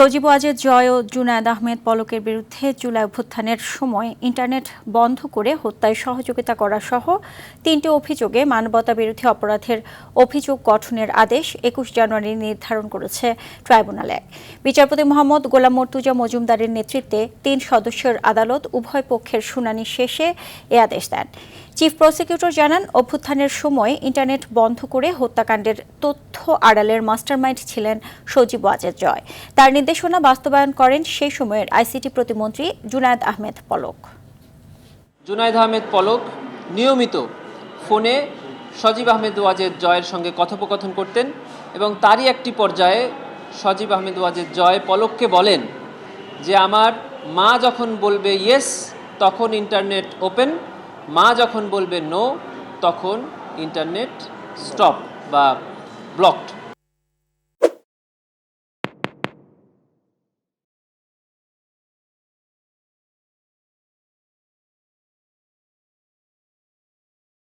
সজীব ওয়াজেদ জয় ও জুনায়েদ আহমেদ পলকের বিরুদ্ধে জুলাই অভ্যুত্থানের সময় ইন্টারনেট বন্ধ করে হত্যায় সহযোগিতা করা সহ ৩টি অভিযোগে মানবতাবিরোধী অপরাধের অভিযোগ গঠনের আদেশ ২১ জানুয়ারি নির্ধারণ করেছে ট্রাইব্যুনাল ১। বিচারপতি মোহাম্মদ গোলাম মর্তুজা মজুমদারের নেতৃত্বে ৩ সদস্যের আদালত উভয় পক্ষের শুনানি শেষে এ আদেশ দেন। চিফ প্রসিকিউটর জানান, অভ্যুত্থানের সময় ইন্টারনেট বন্ধ করে হত্যাকাণ্ডের তথ্য আড়ালের মাস্টারমাইন্ড ছিলেন সজীব ওয়াজেদ জয়। তার নির্দেশনা বাস্তবায়ন করেন সেই সময়ের আইসিটি প্রতিমন্ত্রী জুনায়েদ আহমেদ পলক। জুনায়েদ আহমেদ পলক নিয়মিত ফোনে সজীব আহমেদ ওয়াজেদ জয়ের সঙ্গে কথোপকথন করতেন এবং তারই একটি পর্যায়ে সজীব আহমেদ ওয়াজেদ জয় পলককে বলেন যে আমার মা যখন বলবে ইয়েস তখন ইন্টারনেট ওপেন, মা যখন বলবে নো তখন ইন্টারনেট স্টপ বা ব্লকড।